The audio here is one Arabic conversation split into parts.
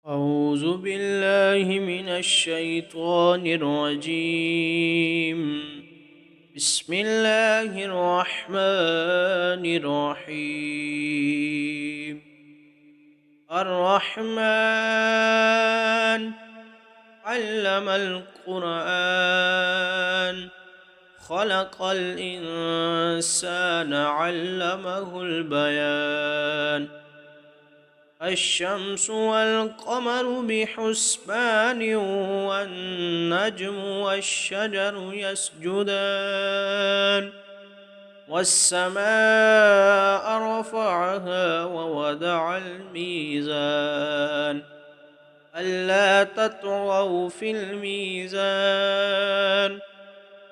أعوذ بالله من الشيطان الرجيم. بسم الله الرحمن الرحيم. الرحمن علم القرآن، خلق الإنسان علمه البيان. الشمس والقمر بحسبان، والنجم والشجر يسجدان. والسماء رفعها ووضع الميزان ألا تطغوا في الميزان،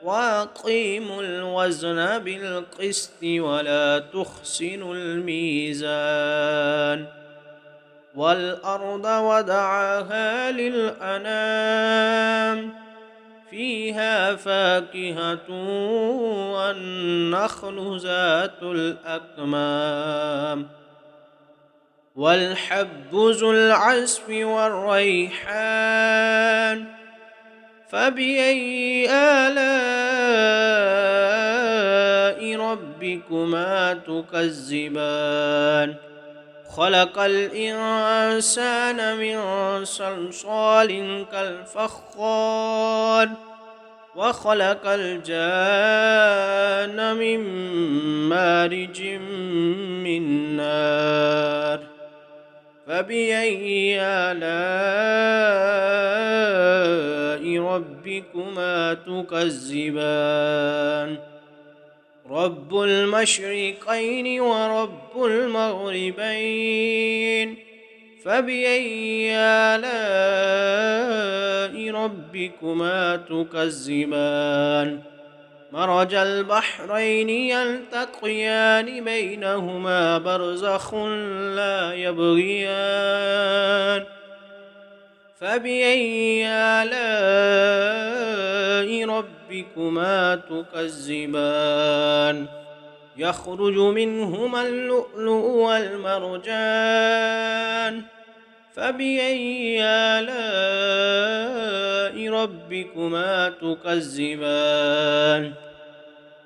وأقيموا الوزن بالقسط ولا تخسروا الميزان. والأرض وضعها للأنام، فيها فاكهة والنخل ذات الأكمام، والحب ذو العصف والريحان. فبأي آلاء ربكما تكذبان؟ خلق الإنسان من صلصال كالفخار، وخلق الجان من مارج من نار. فبأي آلاء ربكما تكذبان؟ رب المشرقين ورب المغربين. فبأي آلاء ربكما تكذبان؟ مرج البحرين يلتقيان، بينهما برزخ لا يبغيان. فبأي آلاء ربكما تكذبان؟ يخرج منهما اللؤلؤ والمرجان. فبأي آلاء ربكما تكذبان؟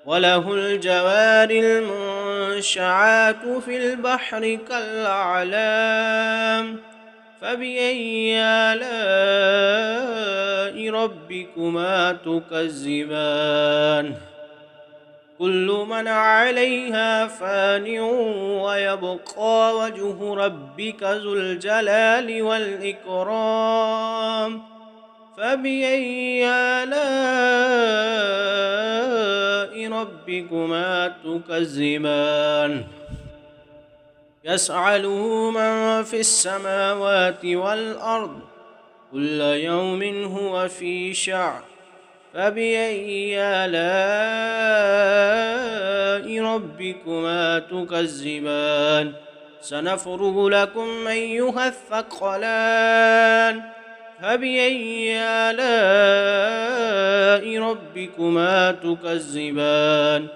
وله الجوار المنشآت في البحر كالأعلام. فبأي آلاء ربكما تكذبان؟ كل من عليها فان، ويبقى وجه ربك ذو الجلال والإكرام. فبأي آلاء ربكما تكذبان؟ يسأله من في السماوات والأرض، كل يوم هو في شأن. فبأي آلاء ربكما تكذبان؟ سنفرغ لكم أيها الثقلان. فبأي آلاء ربكما تكذبان؟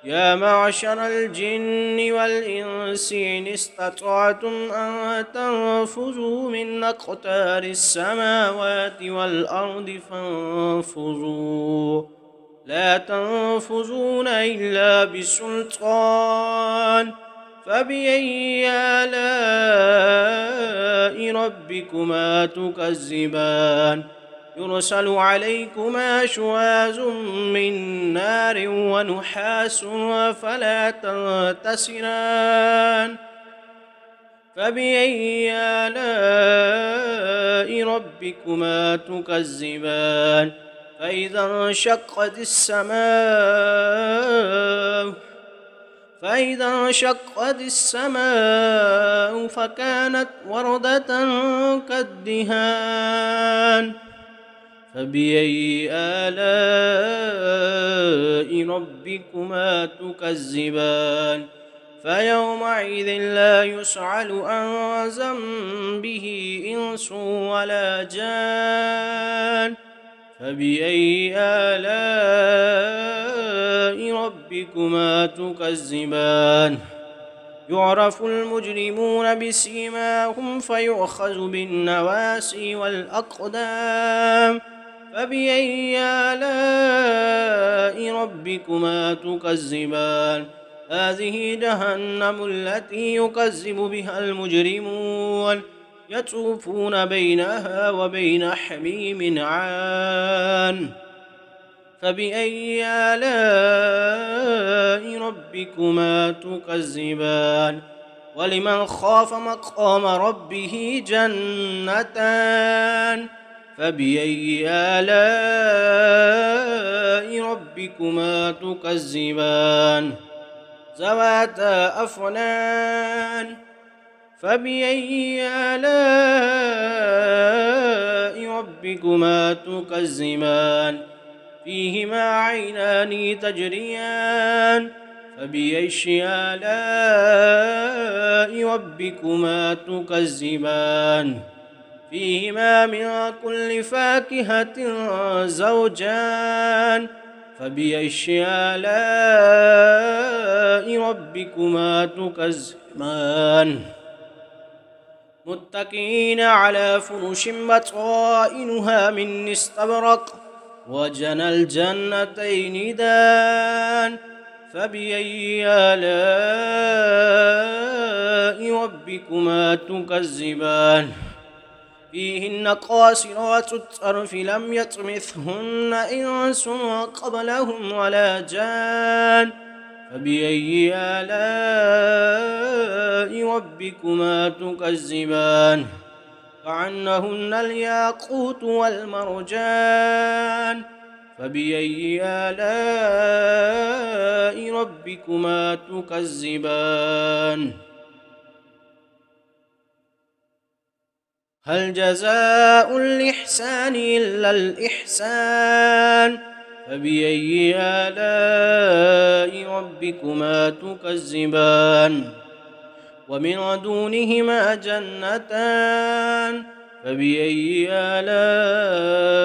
يا معشر الجن والإنس إن استطعتم أن تنفذوا من أقطار السماوات والأرض فانفذوا، لا تنفذون إلا بسلطان. فبأي آلاء ربكما تكذبان؟ يرسل عليكما شواظ من نار ونحاس فلا تنتصران. فبأي آلاء ربكما تكذبان؟ فإذا انشقت السماء فكانت وردة كالدهان. فبأي آلاء ربكما تكذبان؟ فيومئذ لا يسأل عن ذنبه إنس ولا جان. فبأي آلاء ربكما تكذبان؟ يعرف المجرمون بسيماهم فيؤخذ بالنواسي والأقدام فبأي آلاء ربكما تكذبان هذه جهنم التي يكذب بها المجرمون يطوفون بينها وبين حميم عان فبأي آلاء ربكما تكذبان ولمن خاف مقام ربه جنتان فبأي آلاء ربكما تكذبان ذواتا أفنان فبأي آلاء ربكما تكذبان فيهما عينان تجريان فبأي آلاء ربكما تكذبان فيهما من كل فاكهة زوجان فبأي آلاء ربكما تكذبان متكئين على فرش بطائنها من استبرق وجنى الجنتين دان فبأي آلاء ربكما تكذبان فيهن قاصرات الطرف لم يطمثهن إنس قبلهم ولا جان فبأي آلاء ربكما تكذبان كأنهن الياقوت والمرجان فبأي آلاء ربكما تكذبان هل جزاء الإحسان إلا الإحسان فبأي آلاء ربكما تكذبان ومن دونهما جنتان فبأي آلاء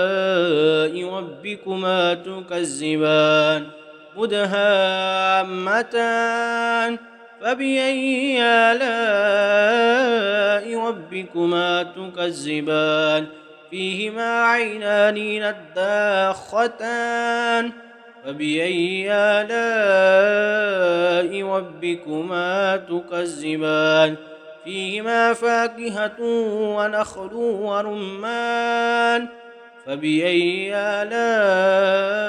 ربكما تكذبان مدهامتان فبأي آلاء ربكما تكذبان فيهما عينان نضاختان فبأي آلاء ربكما تكذبان فيهما فاكهة ونخل ورمان فبأي آلاء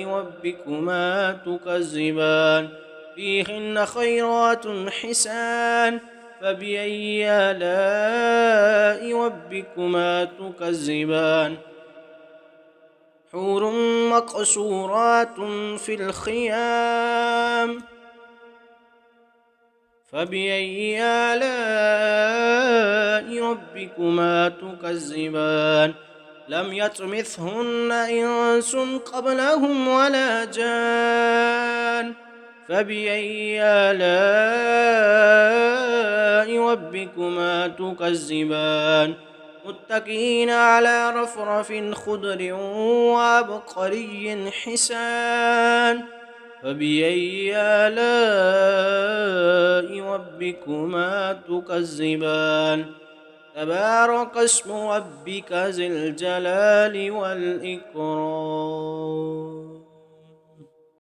ربكما تكذبان فيهن خيرات حسان فبأي آلاء ربكما تكذبان حور مقصورات في الخيام فبأي آلاء ربكما تكذبان لم يطمثهن إنس قبلهم ولا جان فبأي آلاء ربكما تكذبان متكئين على رفرف خضر وعبقري حسان فبأي آلاء ربكما تكذبان تبارك اسم ربك ذي الجلال والإكرام.